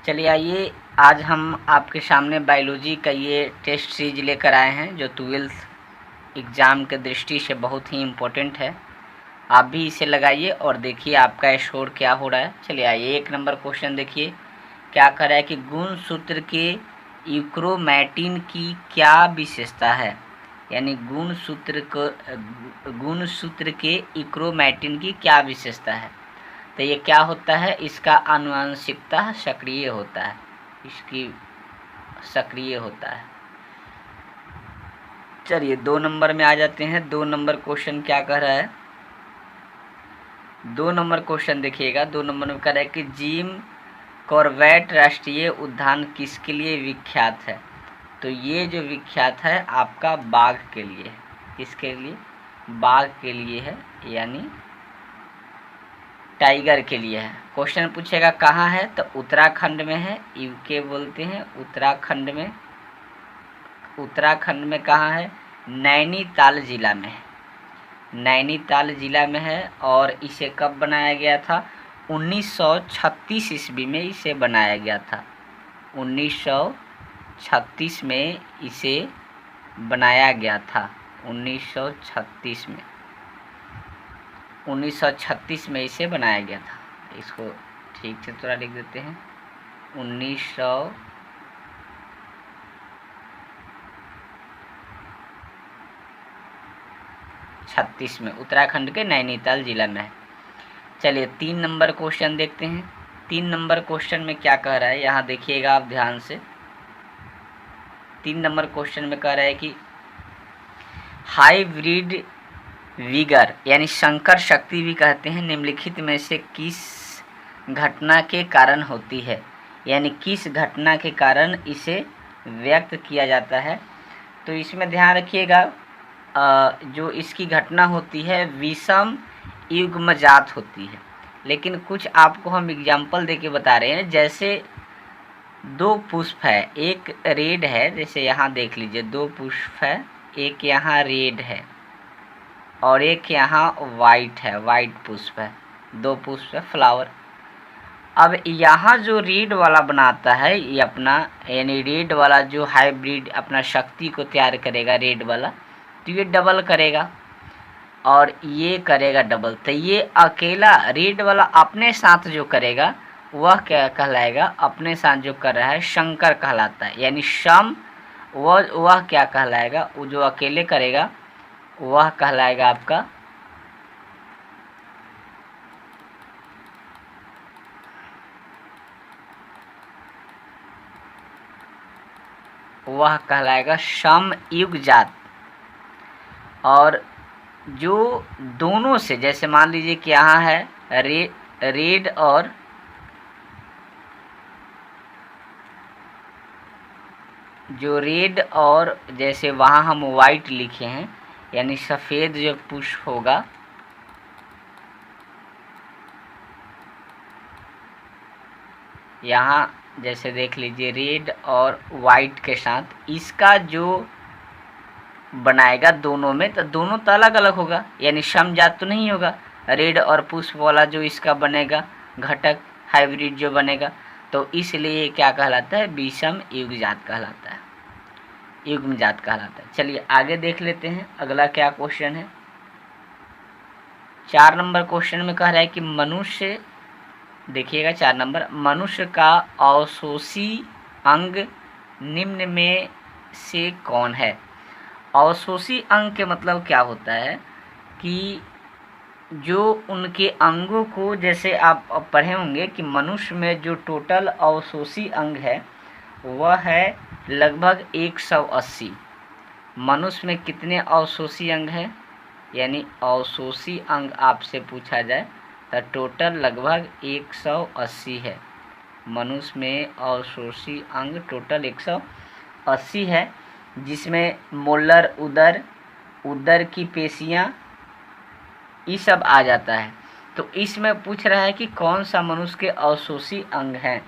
चलिए आइए, आज हम आपके सामने बायोलॉजी का ये टेस्ट सीरीज लेकर आए हैं जो 12th एग्ज़ाम के दृष्टि से बहुत ही इम्पोर्टेंट है। आप भी इसे लगाइए और देखिए आपका स्कोर क्या हो रहा है। चलिए आइए, 1 नंबर क्वेश्चन देखिए क्या कह रहा है कि गुणसूत्र के यूक्रोमैटिन की क्या विशेषता है। यानी गुणसूत्र के यूक्रोमैटिन की क्या विशेषता है। तो ये क्या होता है, इसका आनुवंशिकता सक्रिय होता है, इसकी सक्रिय होता है। चलिए 2 नंबर में आ जाते हैं। 2 नंबर क्वेश्चन क्या कह रहा है, 2 नंबर क्वेश्चन देखिएगा। 2 नंबर में कह रहा है कि जिम कॉर्बेट राष्ट्रीय उद्यान किसके लिए विख्यात है। तो ये जो विख्यात है आपका बाघ के लिए है। किसके लिए, बाघ के लिए है, यानी टाइगर के लिए है। क्वेश्चन पूछेगा कहाँ है, तो उत्तराखंड में है, यूके बोलते हैं उत्तराखंड में। उत्तराखंड में कहाँ है, नैनीताल जिला में है, नैनीताल जिला में है। और इसे कब बनाया गया था, 1936 ईस्वी में इसे बनाया गया था। 1936 में इसे बनाया गया था, 1936 में, 1936 में इसे बनाया गया था। इसको ठीक से थोड़ा लिख देते हैं, 1936 में उत्तराखंड के नैनीताल जिला में है। चलिए 3 नंबर क्वेश्चन देखते हैं। 3 नंबर क्वेश्चन में क्या कह रहा है, यहाँ देखिएगा आप ध्यान से। 3 नंबर क्वेश्चन में कह रहा है कि हाइब्रिड विगर यानी संकर शक्ति भी कहते हैं, निम्नलिखित में से किस घटना के कारण होती है। यानी किस घटना के कारण इसे व्यक्त किया जाता है। तो इसमें ध्यान रखिएगा, जो इसकी घटना होती है विषम युग्मजात होती है। लेकिन कुछ आपको हम एग्जाम्पल देके बता रहे हैं। जैसे 2 पुष्प है, एक रेड है, जैसे यहाँ देख लीजिए 2 पुष्प है, एक यहाँ रेड है और एक यहाँ वाइट है, वाइट पुष्प है, 2 पुष्प है, फ्लावर। अब यहाँ जो रेड वाला बनाता है ये अपना, यानी रेड वाला जो हाइब्रिड अपना शक्ति को तैयार करेगा रेड वाला, तो ये डबल करेगा और ये करेगा डबल। तो ये अकेला रेड वाला अपने साथ जो करेगा वह क्या कहलाएगा, अपने साथ जो कर रहा है शंकर कहलाता है। यानी सम वह क्या कहलाएगा, वो जो अकेले करेगा वह कहलाएगा आपका समयुग्मजात। और जो दोनों से, जैसे मान लीजिए कि यहाँ है रेड और जो रेड और जैसे वहाँ हम वाइट लिखे हैं, यानी सफ़ेद जो पुष्प होगा, यहाँ जैसे देख लीजिए रेड और वाइट के साथ इसका जो बनाएगा दोनों में, तो दोनों तो अलग अलग होगा, यानी समजात तो नहीं होगा। रेड और पुष्प वाला जो इसका बनेगा घटक हाइब्रिड जो बनेगा, तो इसलिए क्या कहलाता है, विषम युग्मजात कहलाता है, युग्मजात कहलाता है। चलिए आगे देख लेते हैं अगला क्या क्वेश्चन है। 4 नंबर क्वेश्चन में कह रहा है कि मनुष्य, देखिएगा 4 नंबर, मनुष्य का अवशोषी अंग निम्न में से कौन है। अवशोषी अंग के मतलब क्या होता है कि जो उनके अंगों को, जैसे आप पढ़े होंगे कि मनुष्य में जो टोटल अवशोषी अंग है वह है लगभग 180। मनुष्य में कितने अवशोषी अंग हैं, यानी अवशोषी अंग आपसे पूछा जाए तो टोटल लगभग 180 है। मनुष्य में अवशोषी अंग टोटल 180 है, जिसमें मोलर, उदर की पेशियां, ये सब आ जाता है। तो इसमें पूछ रहा है कि कौन सा मनुष्य के अवशोषी अंग हैं,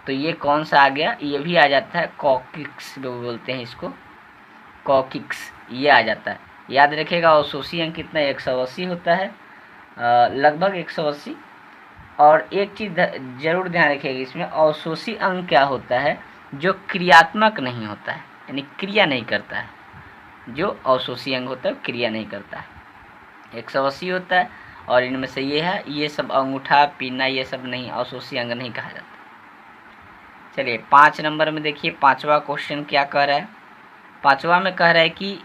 तो ये कौन सा आ गया, ये भी आ जाता है कॉकिक्स जो बोलते हैं इसको, कॉकिक्स, ये आ जाता है। याद रखिएगा अवशोषी अंग कितना, 180 होता है, लगभग 180। और एक चीज़ जरूर ध्यान रखिएगा, इसमें अवशोषी अंग क्या होता है, जो क्रियात्मक नहीं होता है, यानी क्रिया नहीं करता है। जो अवशोषी अंग होता है क्रिया नहीं करता है, 180 होता है, और इनमें से ये है, ये सब अंगूठा पीना ये सब नहीं, अवशोषी अंग नहीं कहा जाता। चलिए 5 नंबर में देखिए, 5वां क्वेश्चन क्या कह रहा है। 5वां में कह रहा है कि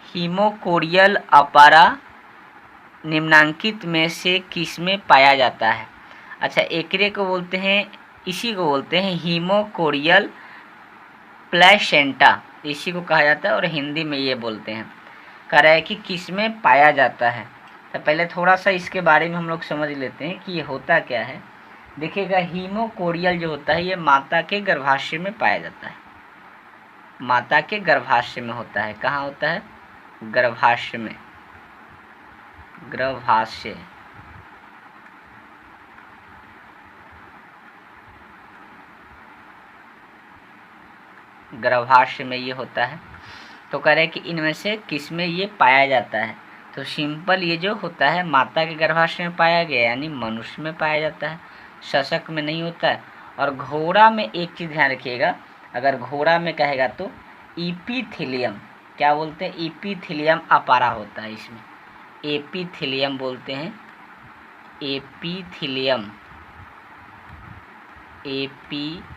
हीमोकोरियल अपारा निम्नांकित में से किस में पाया जाता है। अच्छा, एकरे को बोलते हैं, इसी को बोलते हैं हीमोकोरियल प्लेसेंटा, इसी को कहा जाता है, और हिंदी में ये बोलते हैं। कह रहा है कि किस में पाया जाता है। तो पहले थोड़ा सा इसके बारे में हम लोग समझ लेते हैं कि ये होता क्या है। देखिएगा, हीमोकोरियल जो होता है ये माता के गर्भाशय में पाया जाता है, माता के गर्भाशय में होता है। कहाँ होता है? गर्भाशय में, गर्भाशय। गर्भाशय में ये होता है। तो कह रहे हैं कि इनमें से किस में ये पाया जाता है। तो सिंपल, ये जो होता है माता के गर्भाशय में पाया गया, यानी मनुष्य में पाया जाता है, शशक में नहीं होता है। और घोड़ा में एक चीज़ ध्यान रखिएगा, अगर घोड़ा में कहेगा तो इपीथीलियम, क्या बोलते हैं, इपीथीलियम अपारा होता है, इसमें एपीथीलियम बोलते हैं, एपीथीलियम, एपीथीलियम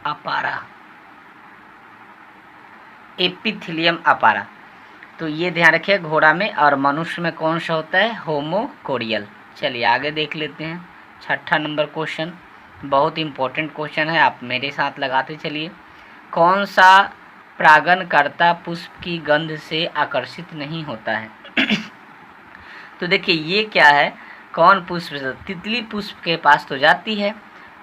अपारा, एपिथेलियम अपारा। तो ये ध्यान रखिए घोड़ा में, और मनुष्य में कौन सा होता है, होमोकोरियल। चलिए आगे देख लेते हैं 6ठा नंबर क्वेश्चन, बहुत इंपॉर्टेंट क्वेश्चन है, आप मेरे साथ लगाते चलिए। कौन सा परागणकर्ता पुष्प की गंध से आकर्षित नहीं होता है। तो देखिए ये क्या है, कौन पुष्प, तितली पुष्प के पास तो जाती है,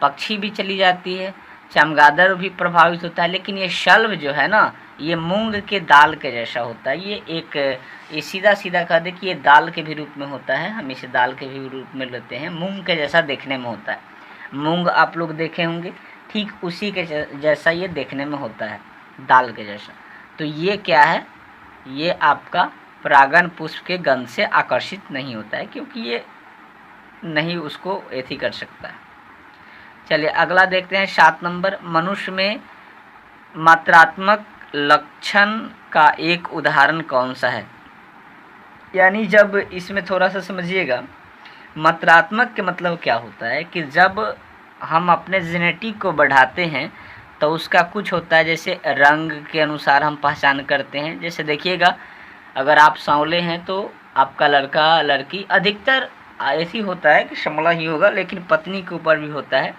पक्षी भी चली जाती है, चमगादड़ भी प्रभावित होता है, लेकिन ये शलभ जो है ना, ये मूंग के दाल के जैसा होता है। ये सीधा सीधा कह दे कि ये दाल के भी रूप में होता है, हम इसे दाल के भी रूप में लेते हैं, मूंग के जैसा देखने में होता है। मूंग आप लोग देखे होंगे, ठीक उसी के जैसा ये देखने में होता है, दाल के जैसा। तो ये क्या है, ये आपका परागण पुष्प के गंध से आकर्षित नहीं होता है, क्योंकि ये नहीं उसको एथी कर सकता है। चलिए अगला देखते हैं 7 नंबर, मनुष्य में मात्रात्मक लक्षण का एक उदाहरण कौन सा है। यानी जब इसमें थोड़ा सा समझिएगा, मात्रात्मक के मतलब क्या होता है कि जब हम अपने जेनेटिक को बढ़ाते हैं तो उसका कुछ होता है, जैसे रंग के अनुसार हम पहचान करते हैं। जैसे देखिएगा, अगर आप सांवले हैं तो आपका लड़का लड़की अधिकतर ऐसी होता है कि समला ही होगा, लेकिन पत्नी के ऊपर भी होता है।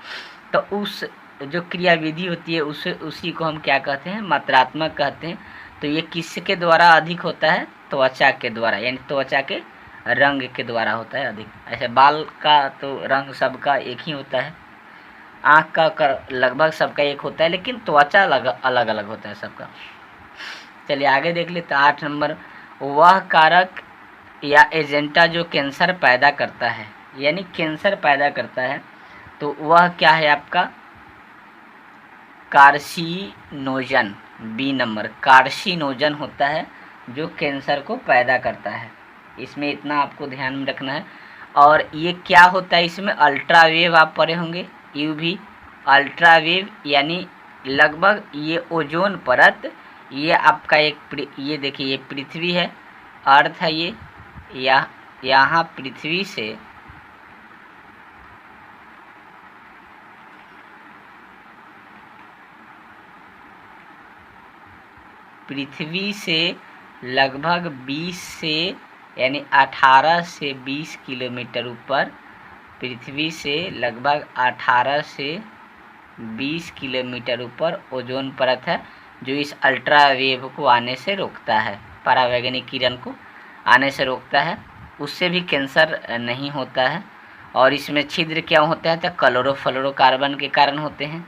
तो उस जो क्रियाविधि होती है उसी को हम क्या कहते हैं, मात्रात्मक कहते हैं। तो ये किसके द्वारा अधिक होता है, त्वचा के द्वारा, यानी त्वचा के रंग के द्वारा होता है अधिक। ऐसे बाल का तो रंग सबका एक ही होता है, आँख का लगभग सबका एक होता है, लेकिन त्वचा अलग अलग होता है सबका। चलिए आगे देख लेते हैं 8 नंबर, वह कारक या एजेंटा जो कैंसर पैदा करता है, यानी कैंसर पैदा करता है, तो वह क्या है आपका, कार्सिनोजन। बी नंबर, कार्सिनोजन होता है जो कैंसर को पैदा करता है। इसमें इतना आपको ध्यान में रखना है। और ये क्या होता है, इसमें अल्ट्रावेव आप पढ़े होंगे, यूवी अल्ट्रावेव, यानी लगभग ये ओजोन परत, ये आपका एक, ये देखिए ये पृथ्वी है, अर्थ है ये, यहाँ पृथ्वी से लगभग 20 से यानी 18 से 20 किलोमीटर ऊपर, पृथ्वी से लगभग 18 से 20 किलोमीटर ऊपर ओजोन परत है, जो इस अल्ट्रावेव को आने से रोकता है, परावैंगनिक किरण को आने से रोकता है, उससे भी कैंसर नहीं होता है। और इसमें छिद्र क्या होते हैं, तो क्लोरोफ्लोरोकार्बन के कारण होते हैं।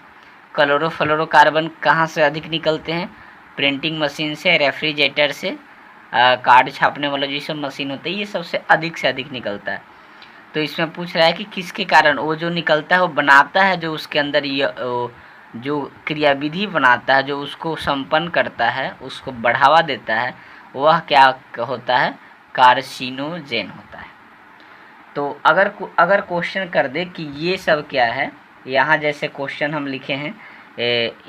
क्लोरोफ्लोरोकार्बन कहाँ से अधिक निकलते हैं, प्रिंटिंग मशीन से, रेफ्रिजरेटर से, कार्ड छापने वाला जो सब मशीन होता है, ये सबसे अधिक से अधिक निकलता है। तो इसमें पूछ रहा है कि किसके कारण वो जो निकलता है वो बनाता है, जो उसके अंदर ये जो क्रियाविधि बनाता है, जो उसको संपन्न करता है, उसको बढ़ावा देता है, वह क्या होता है? कार्सिनोजेन होता है। तो अगर क्वेश्चन कर दे कि ये सब क्या है, यहाँ जैसे क्वेश्चन हम लिखे हैं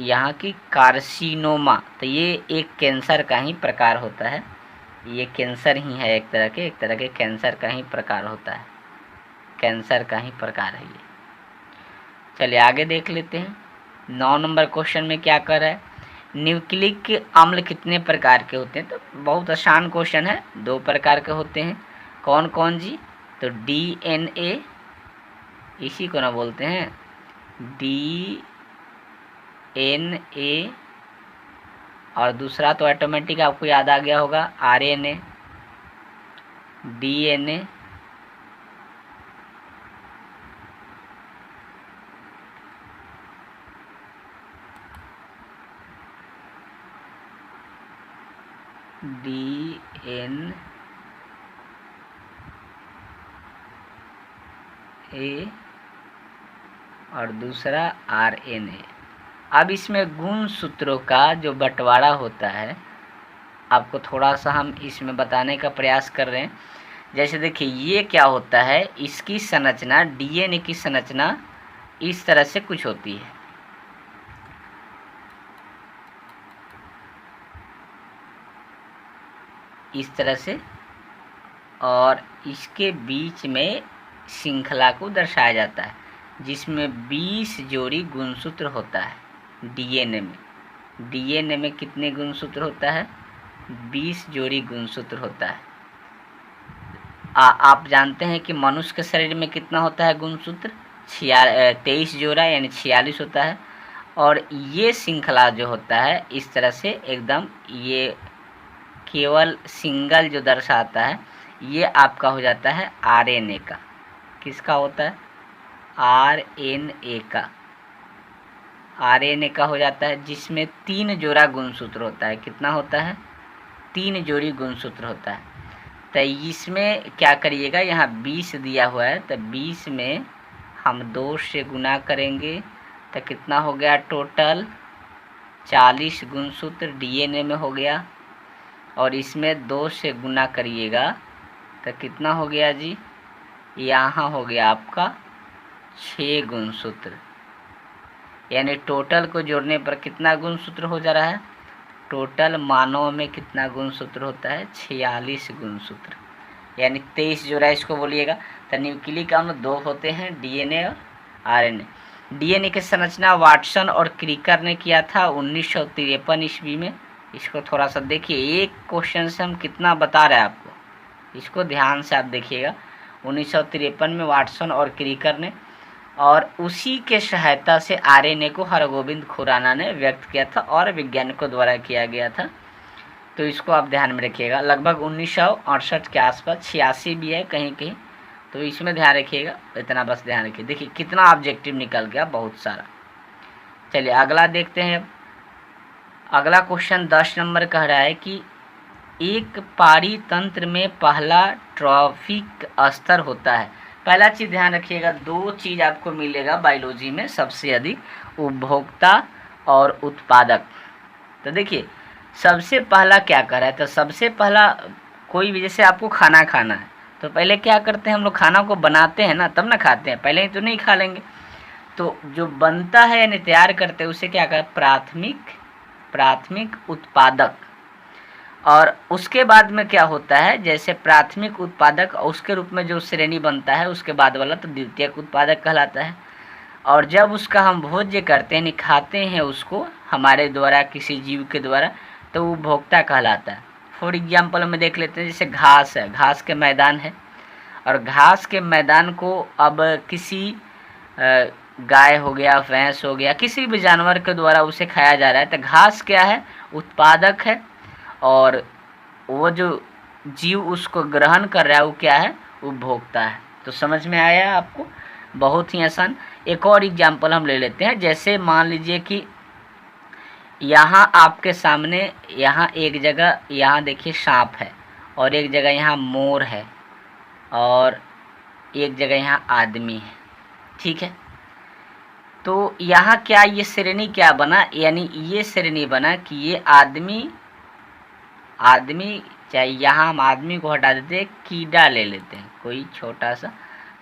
यहाँ की कार्सिनोमा, तो ये एक कैंसर का ही प्रकार होता है। ये कैंसर ही है, एक तरह के कैंसर का ही प्रकार होता है, कैंसर का ही प्रकार है ये। चलिए आगे देख लेते हैं। 9 नंबर क्वेश्चन में क्या कर रहा है? न्यूक्लिक अम्ल कितने प्रकार के होते हैं? तो बहुत आसान क्वेश्चन है, 2 प्रकार के होते हैं। कौन कौन जी? तो DNA, इसी को ना बोलते हैं DNA, और दूसरा तो ऑटोमेटिक आपको याद आ गया होगा RNA, DNA, DNA और दूसरा RNA। अब इसमें गुण सूत्रों का जो बंटवारा होता है, आपको थोड़ा सा हम इसमें बताने का प्रयास कर रहे हैं। जैसे देखिए ये क्या होता है, इसकी संरचना, DNA की संरचना इस तरह से कुछ होती है, इस तरह से, और इसके बीच में श्रृंखला को दर्शाया जाता है, जिसमें 20 जोड़ी गुणसूत्र होता है। DNA में कितने गुणसूत्र होता है? 20 जोड़ी गुणसूत्र होता है। आप जानते हैं कि मनुष्य के शरीर में कितना होता है गुणसूत्र? 23 जोड़ा, यानी 46 होता है। और ये श्रृंखला जो होता है इस तरह से एकदम, ये केवल सिंगल जो दर्शाता है, ये आपका हो जाता है RNA का। किसका होता है? RNA का। RNA का हो जाता है, जिसमें 3 जोड़ा गुणसूत्र होता है। कितना होता है? 3 जोड़ी गुणसूत्र होता है। तो इसमें क्या करिएगा, यहाँ 20 दिया हुआ है, तो 20 में हम 2 से गुना करेंगे, तो कितना हो गया? टोटल 40 गुणसूत्र DNA में हो गया। और इसमें 2 से गुना करिएगा तो कितना हो गया जी? यहाँ हो गया आपका 6 गुणसूत्र, यानी टोटल को जोड़ने पर कितना गुणसूत्र हो जा रहा है? टोटल मानव में कितना गुणसूत्र होता है? 46 गुणसूत्र, यानी 23 जोड़ा इसको बोलिएगा। तो न्यूक्लिक अम्ल 2 होते हैं, DNA और RNA। DNA की संरचना वाटसन और क्रीकर ने किया था 1953 ईस्वी में। इसको थोड़ा सा देखिए, एक क्वेश्चन से हम कितना बता रहे हैं आपको, इसको ध्यान से आप देखिएगा। 1953 में वाटसन और क्रीकर ने, और उसी के सहायता से RNA को हरगोविंद खुराना ने व्यक्त किया था और वैज्ञानिकों द्वारा किया गया था। तो इसको आप ध्यान में रखिएगा। लगभग 1968 के आसपास, 86 भी है कहीं कहीं, तो इसमें ध्यान रखिएगा। इतना बस ध्यान रखिए। देखिए कितना ऑब्जेक्टिव निकल गया, बहुत सारा। चलिए अगला देखते हैं। अगला क्वेश्चन 10 नंबर कह रहा है कि एक पारी तंत्र में पहला ट्रॉफिक स्तर होता है। पहला चीज़ ध्यान रखिएगा, 2 चीज़ आपको मिलेगा बायोलॉजी में सबसे अधिक, उपभोक्ता और उत्पादक। तो देखिए सबसे पहला क्या कर रहा है, तो सबसे पहला कोई भी, जैसे आपको खाना खाना है तो पहले क्या करते हैं हम लोग? खाना को बनाते हैं ना, तब ना खाते हैं, पहले ही तो नहीं खा लेंगे। तो जो बनता है यानी तैयार करते हैं उसे क्या कहते हैं? प्राथमिक उत्पादक। और उसके बाद में क्या होता है, जैसे प्राथमिक उत्पादक, उसके रूप में जो श्रेणी बनता है उसके बाद वाला तो द्वितीयक उत्पादक कहलाता है। और जब उसका हम भोज्य करते हैं, खाते हैं उसको हमारे द्वारा, किसी जीव के द्वारा, तो वो उपभोक्ता कहलाता है। फॉर एग्जाम्पल में देख लेते हैं, जैसे घास है, घास के मैदान है, और घास के मैदान को अब किसी गाय हो गया, भैंस हो गया, किसी भी जानवर के द्वारा उसे खाया जा रहा है, तो घास क्या है? उत्पादक है। और वो जो जीव उसको ग्रहण कर रहा है वो क्या है? उपभोक्ता है। तो समझ में आया आपको? बहुत ही आसान। एक और एग्जाम्पल हम ले लेते हैं। जैसे मान लीजिए कि यहाँ आपके सामने यहाँ एक जगह यहाँ देखिए सांप है, और एक जगह यहाँ मोर है, और एक जगह यहाँ आदमी है। ठीक है, तो यहाँ क्या ये श्रेणी क्या बना, यानी ये श्रेणी बना कि ये आदमी चाहे यहाँ हम आदमी को हटा देते हैं, कीड़ा ले लेते हैं, कोई छोटा सा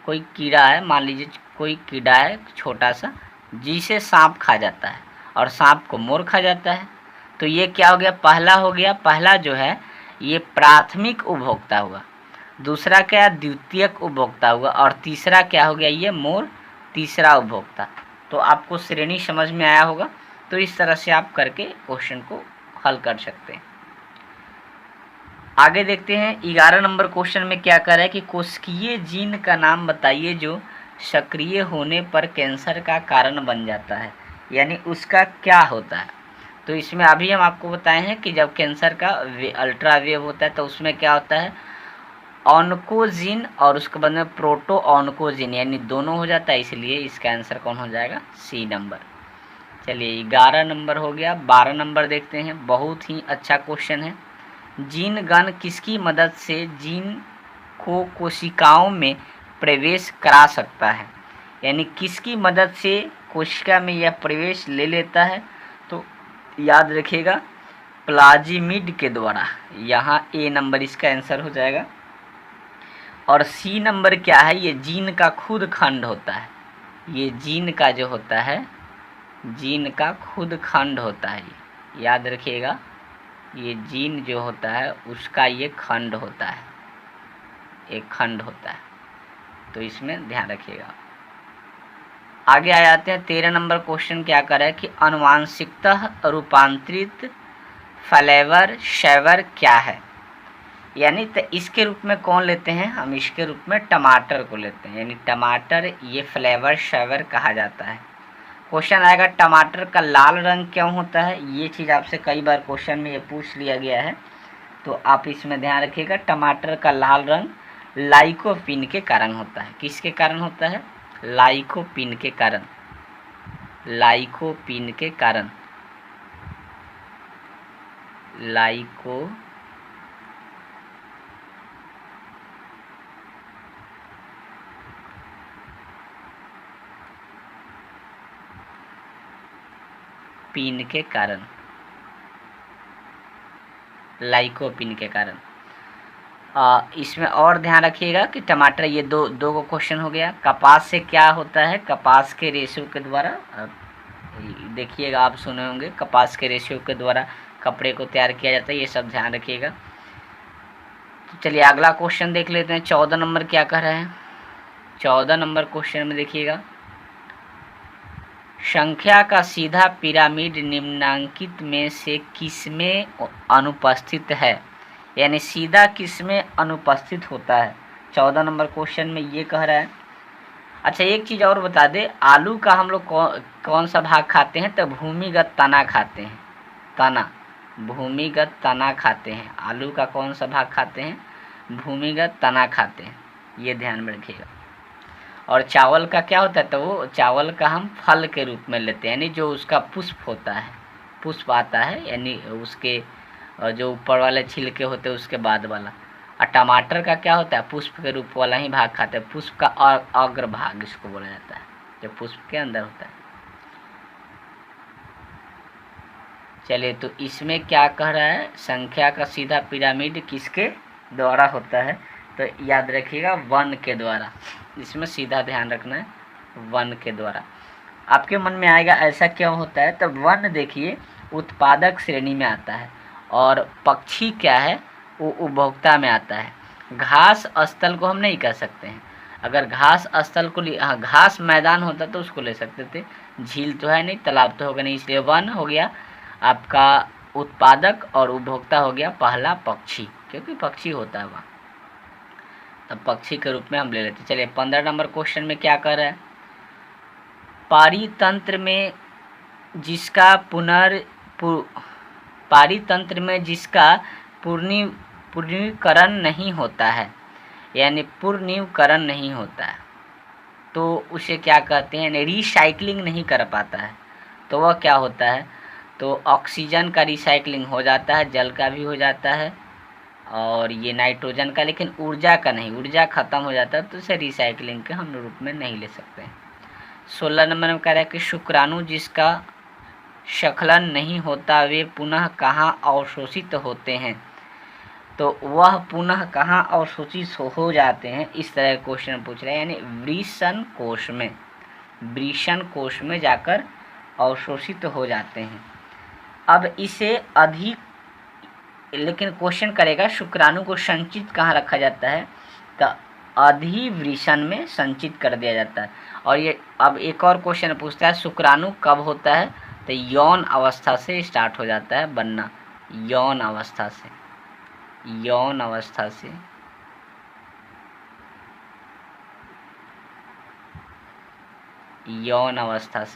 कोई कीड़ा है, मान लीजिए कोई कीड़ा है छोटा सा, जिसे सांप खा जाता है और सांप को मोर खा जाता है। तो ये क्या हो गया, पहला हो गया, पहला जो है ये प्राथमिक उपभोक्ता हुआ, दूसरा क्या द्वितीयक उपभोक्ता हुआ, और तीसरा क्या हो गया, ये मोर तीसरा उपभोक्ता। तो आपको श्रेणी समझ में आया होगा। तो इस तरह से आप करके क्वेश्चन को हल कर सकते हैं। आगे देखते हैं 11 नंबर क्वेश्चन में क्या कर रहा है कि कोशिकीय जीन का नाम बताइए जो सक्रिय होने पर कैंसर का कारण बन जाता है, यानी उसका क्या होता है। तो इसमें अभी हम आपको बताए हैं कि जब कैंसर का अल्ट्रावेव होता है तो उसमें क्या होता है, ऑन्कोजीन और उसके बाद में प्रोटो ऑन्कोजीन, यानी दोनों हो जाता है, इसलिए इसका आंसर कौन हो जाएगा, सी नंबर। चलिए 11 नंबर हो गया। 12 नंबर देखते हैं, बहुत ही अच्छा क्वेश्चन है। जीन गण किसकी मदद से जीन को कोशिकाओं में प्रवेश करा सकता है, यानी किसकी मदद से कोशिका में यह प्रवेश ले लेता है। तो याद रखिएगा प्लाज्मिड के द्वारा, यहाँ ए नंबर इसका आंसर हो जाएगा। और सी नंबर क्या है, ये जीन का खुद खंड होता है, ये जीन का जो होता है, जीन का खुद खंड होता है, याद रखिएगा ये जीन जो होता है उसका ये खंड होता है, एक खंड होता है, तो इसमें ध्यान रखिएगा। आगे आ जाते हैं 13 नंबर क्वेश्चन क्या कर रहा है कि अनुवांशिकतः रूपांतरित फ्लेवर शेवर क्या है, यानी तो इसके रूप में कौन लेते हैं हम, इसके रूप में टमाटर को लेते हैं, यानी टमाटर ये फ्लेवर शेवर कहा जाता है। क्वेश्चन आएगा टमाटर का लाल रंग क्यों होता है, ये चीज़ आपसे कई बार क्वेश्चन में ये पूछ लिया गया है, तो आप इसमें ध्यान रखिएगा। टमाटर का लाल रंग लाइकोपीन के कारण होता है, किसके कारण होता है, लाइकोपीन के कारण, लाइकोपीन के कारण, लाइकोपीन के कारण, लाइकोपीन के कारण। इसमें और ध्यान रखिएगा कि टमाटर, ये दो को क्वेश्चन हो गया। कपास से क्या होता है, कपास के रेशो के द्वारा, देखिएगा आप सुने होंगे, कपास के रेशो के द्वारा कपड़े को तैयार किया जाता है, ये सब ध्यान रखिएगा। तो चलिए अगला क्वेश्चन देख लेते हैं। 14 नंबर क्या कह रहा है, 14 नंबर क्वेश्चन में देखिएगा, संख्या का सीधा पिरामिड निम्नांकित में से किसमें अनुपस्थित है, यानी सीधा किसमें अनुपस्थित होता है। 14 नंबर क्वेश्चन में ये कह रहा है। अच्छा एक चीज़ और बता दे, आलू का हम लोग कौन सा भाग खाते हैं, तो भूमिगत तना खाते हैं, तना, भूमिगत तना खाते हैं। आलू का कौन सा भाग खाते हैं, भूमिगत तना खाते हैं, ये ध्यान में रखिएगा। और चावल का क्या होता है, तो वो चावल का हम फल के रूप में लेते हैं, यानी जो उसका पुष्प होता है, पुष्प आता है, यानी उसके जो ऊपर वाले छिलके होते हैं उसके बाद वाला। और टमाटर का क्या होता है, पुष्प के रूप वाला ही भाग खाते हैं, पुष्प का अग्र भाग इसको बोला जाता है, जो पुष्प के अंदर होता है। चलिए तो इसमें क्या कह रहा है, संख्या का सीधा पिरामिड किसके द्वारा होता है, तो याद रखिएगा वन के द्वारा, इसमें सीधा ध्यान रखना है, वन के द्वारा। आपके मन में आएगा ऐसा क्यों होता है, तो वन देखिए उत्पादक श्रेणी में आता है, और पक्षी क्या है वो उपभोक्ता में आता है। घास स्थल को हम नहीं कह सकते हैं, अगर घास स्थल को घास मैदान होता तो उसको ले सकते थे, झील तो है नहीं, तालाब तो होगा नहीं, इसलिए वन हो गया आपका उत्पादक, और उपभोक्ता हो गया पहला पक्षी, क्योंकि पक्षी होता है वहाँ, तब पक्षी के रूप में हम ले लेते। चलिए 15 नंबर क्वेश्चन में क्या कर रहा है, पारितंत्र में जिसका पारितंत्र में जिसका पुनरीकरण नहीं होता है, यानी पुनरीकरण नहीं होता है, तो उसे क्या कहते हैं, रिसाइकलिंग नहीं कर पाता है, तो वह क्या होता है, तो ऑक्सीजन का रिसाइकलिंग हो जाता है, जल का भी हो जाता है और ये नाइट्रोजन का, लेकिन ऊर्जा का नहीं, ऊर्जा खत्म हो जाता है तो इसे रिसाइकलिंग के हम रूप में नहीं ले सकते हैं। 16 नंबर में कह रहा है कि शुक्राणु जिसका स्खलन नहीं होता वे पुनः कहाँ अवशोषित होते हैं। तो वह पुनः कहाँ अवशोषित हो जाते हैं, इस तरह का क्वेश्चन पूछ रहे हैं, यानी वृषण कोश में जाकर अवशोषित हो जाते हैं। अब इसे अधिक, लेकिन क्वेश्चन करेगा शुक्राणु को संचित कहाँ रखा जाता है, तो अधिवृषण में संचित कर दिया जाता है। और ये अब एक और क्वेश्चन पूछता है शुक्राणु कब होता है, तो यौन अवस्था से स्टार्ट हो जाता है बनना, यौन अवस्था से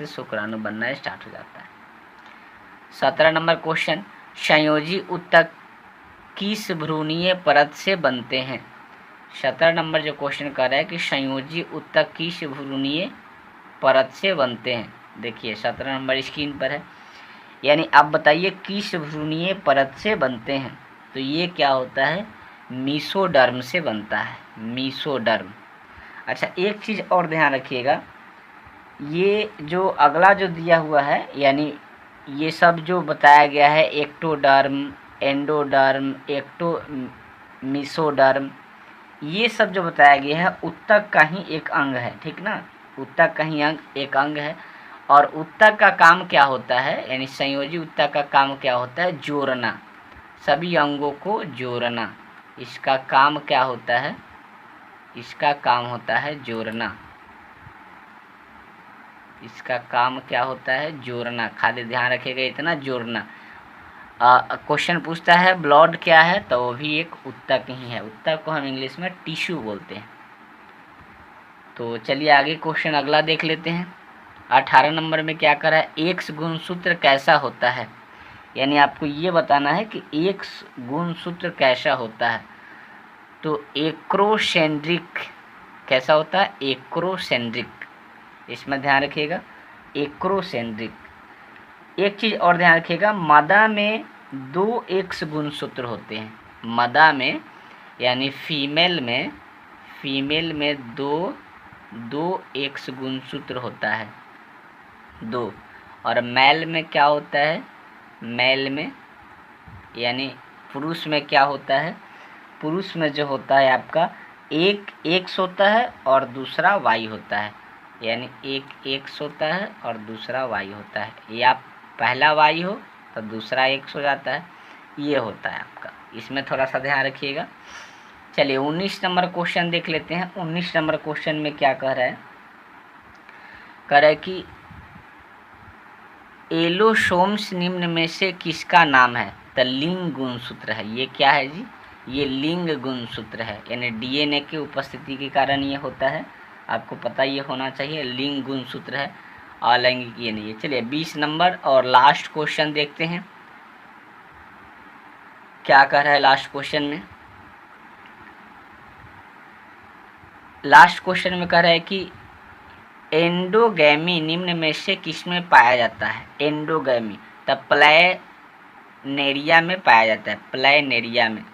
शुक्राणु बनना स्टार्ट हो जाता है। 17 नंबर क्वेश्चन, संयोजी ऊतक किस भ्रूणीय परत से बनते हैं। 17 नंबर जो क्वेश्चन कर रहा है कि संयोजी ऊतक किस भ्रूणीय परत से बनते हैं। देखिए 17 नंबर स्क्रीन पर है, यानी आप बताइए किस भ्रूणीय परत से बनते हैं। तो ये क्या होता है, मीसोडर्म से बनता है, मीसोडर्म। अच्छा एक चीज़ और ध्यान रखिएगा, ये जो अगला जो दिया हुआ है, यानी ये सब जो बताया गया है, एक्टोडर्म, एंडोडर्म, मीसोडर्म, ये सब जो बताया गया है ऊतक का ही एक अंग है, ठीक ना, ऊतक का ही एक अंग है। और ऊतक का काम क्या होता है, यानी संयोजी ऊतक का काम क्या होता है, जोड़ना, सभी अंगों को जोड़ना। इसका काम क्या होता है, इसका काम होता है जोड़ना, इसका काम क्या होता है, जोड़ना। खाली ध्यान रखिएगा इतना, जोड़ना। क्वेश्चन पूछता है ब्लड क्या है, तो वो भी एक ऊतक ही है, ऊतक को हम इंग्लिश में टिश्यू बोलते हैं। तो चलिए आगे क्वेश्चन अगला देख लेते हैं। 18 नंबर में क्या करा है, एक्स गुणसूत्र कैसा होता है, यानी आपको ये बताना है कि एक्स गुणसूत्र कैसा होता है। तो एक्रोसेंड्रिक कैसा होता है, एक्रोसेंड्रिक, इसमें ध्यान रखिएगा, एक्रोसेंड्रिक। एक चीज़ और ध्यान रखिएगा, मादा में 2 एक्स गुणसूत्र होते हैं, मादा में यानी फीमेल में दो एक्स गुणसूत्र होता है, 2। और मेल में क्या होता है, मेल में यानी पुरुष में क्या होता है, पुरुष में जो होता है आपका एक एक्स होता है और दूसरा वाई होता है, यानी एक एक्स होता है और दूसरा वाई होता है, या पहला वाई हो तो दूसरा एक्स हो जाता है, ये होता है आपका, इसमें थोड़ा सा ध्यान रखिएगा। चलिए 19 नंबर क्वेश्चन देख लेते हैं। 19 नंबर क्वेश्चन में क्या कह रहा है कि एलोसोम्स निम्न में से किसका नाम है, तो लिंग गुणसूत्र है। ये क्या है जी, ये लिंग गुणसूत्र है, यानी डीएनए की उपस्थिति के कारण ये होता है, आपको पता ये होना चाहिए, लिंग गुणसूत्र है, अलैंगिक ये नहीं है। चलिए 20 नंबर और लास्ट क्वेश्चन देखते हैं, क्या कह रहा है लास्ट क्वेश्चन में। लास्ट क्वेश्चन में कह रहा है कि एंडोगैमी निम्न में से किसमें पाया जाता है, एंडोगैमी, तब प्लेनेरिया में पाया जाता है, प्लेनेरिया में।